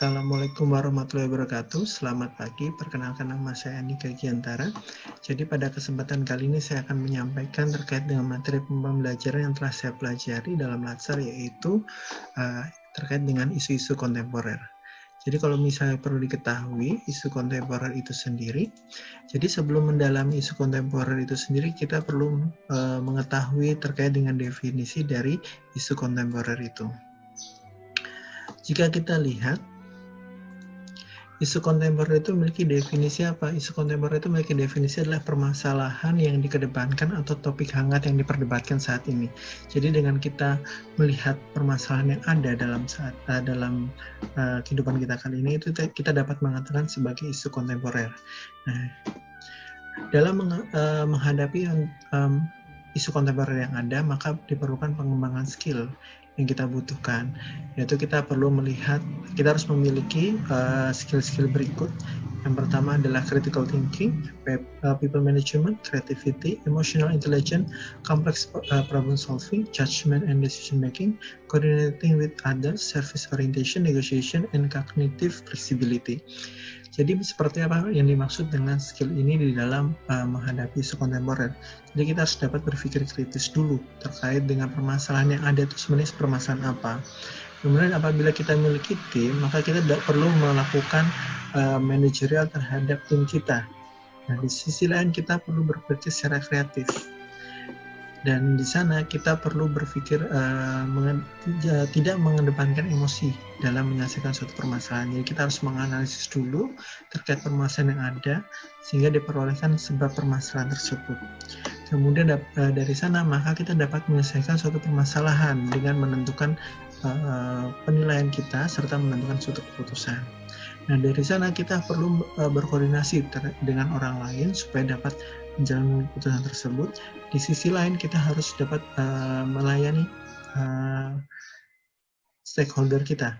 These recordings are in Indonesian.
Assalamualaikum warahmatullahi wabarakatuh. Selamat pagi, perkenalkan nama saya Andika Giantara. Jadi pada kesempatan kali ini saya akan menyampaikan terkait dengan materi pembelajaran yang telah saya pelajari dalam Latsar, yaitu terkait dengan isu-isu kontemporer. Jadi kalau misalnya perlu diketahui isu kontemporer itu sendiri, jadi sebelum mendalami isu kontemporer itu sendiri, kita perlu mengetahui terkait dengan definisi dari isu kontemporer itu. Jika kita lihat, isu kontemporer itu memiliki definisi apa? Isu kontemporer itu memiliki definisi adalah permasalahan yang dikedepankan atau topik hangat yang diperdebatkan saat ini. Jadi dengan kita melihat permasalahan yang ada dalam kehidupan kita kali ini, itu kita dapat mengatakan sebagai isu kontemporer. Nah, dalam menghadapi isu kontemporer yang ada, maka diperlukan pengembangan skill yang kita butuhkan, yaitu kita perlu melihat, kita harus memiliki skill-skill berikut. Yang pertama adalah critical thinking, people management, creativity, emotional intelligence, complex problem solving, judgment and decision making, coordinating with others, service orientation, negotiation, and cognitive flexibility. Jadi seperti apa yang dimaksud dengan skill ini di dalam menghadapi isu kontemporer? Jadi kita harus dapat berpikir kritis dulu terkait dengan permasalahan yang ada itu sebenarnya permasalahan apa. Kemudian apabila kita memiliki tim, maka kita tidak perlu melakukan manajerial terhadap tim kita. Nah, di sisi lain kita perlu berpikir secara kreatif. Dan di sana kita perlu berpikir tidak mengedepankan emosi dalam menyelesaikan suatu permasalahan. Jadi kita harus menganalisis dulu terkait permasalahan yang ada sehingga diperolehkan sebab permasalahan tersebut. Kemudian dari sana maka kita dapat menyelesaikan suatu permasalahan dengan menentukan penilaian kita serta menentukan suatu keputusan. Nah, dari sana kita perlu berkoordinasi dengan orang lain supaya dapat menjalani keputusan tersebut. Di sisi lain kita harus dapat melayani stakeholder kita,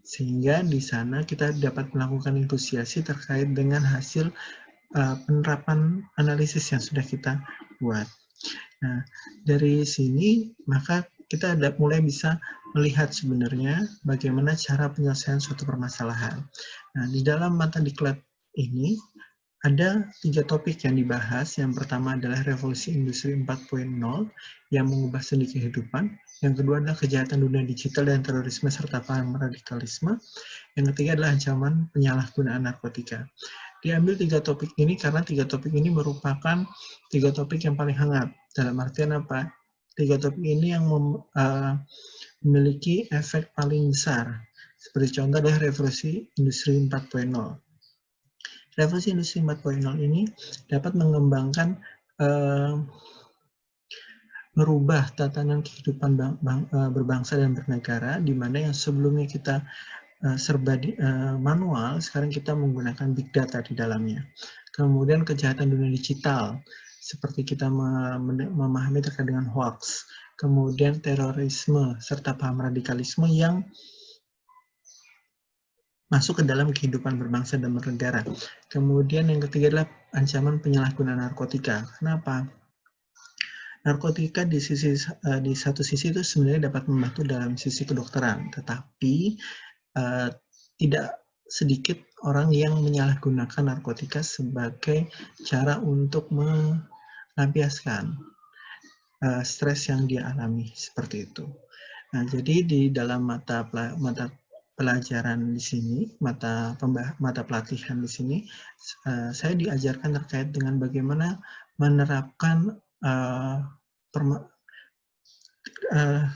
sehingga di sana kita dapat melakukan negosiasi terkait dengan hasil penerapan analisis yang sudah kita buat. Nah, dari sini maka kita mulai bisa melihat sebenarnya bagaimana cara penyelesaian suatu permasalahan. Nah, di dalam mata diklat ini ada 3 topik yang dibahas. Yang pertama adalah revolusi industri 4.0 yang mengubah sendi kehidupan. Yang kedua adalah kejahatan dunia digital dan terorisme serta paham radikalisme. Yang ketiga adalah ancaman penyalahgunaan narkotika. Diambil 3 topik ini karena 3 topik ini merupakan 3 topik yang paling hangat. Dalam artian apa? 3 topik ini yang memiliki efek paling besar. Seperti contoh adalah revolusi industri 4.0. Revolusi industri 4.0 ini dapat mengembangkan, merubah tatanan kehidupan berbangsa dan bernegara, di mana yang sebelumnya kita serba manual, sekarang kita menggunakan big data di dalamnya. Kemudian kejahatan dunia digital, seperti kita memahami terkait dengan hoax. Kemudian terorisme serta paham radikalisme yang masuk ke dalam kehidupan berbangsa dan bernegara. Kemudian yang ketiga adalah ancaman penyalahgunaan narkotika. Kenapa? Narkotika di satu sisi itu sebenarnya dapat membantu dalam sisi kedokteran, tetapi tidak sedikit orang yang menyalahgunakan narkotika sebagai cara untuk melampiaskan stres yang dia alami, seperti itu. Nah, jadi di dalam mata pelajaran di sini, mata pelatihan di sini, saya diajarkan terkait dengan bagaimana menerapkan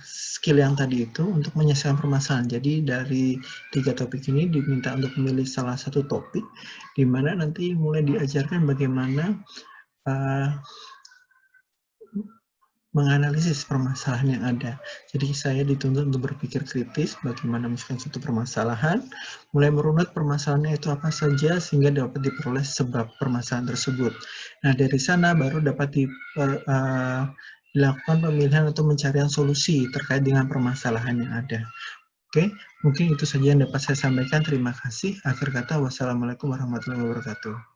skill yang tadi itu untuk menyelesaikan permasalahan. Jadi dari 3 topik ini diminta untuk memilih salah satu topik, di mana nanti mulai diajarkan bagaimana menganalisis permasalahan yang ada. Jadi saya dituntut untuk berpikir kritis bagaimana menyelesaikan suatu permasalahan, mulai merunut permasalahannya itu apa saja sehingga dapat diperoleh sebab permasalahan tersebut. Nah, dari sana baru dapat dilakukan pemilihan atau pencarian solusi terkait dengan permasalahan yang ada. Oke, mungkin itu saja yang dapat saya sampaikan. Terima kasih. Akhir kata, wassalamualaikum warahmatullahi wabarakatuh.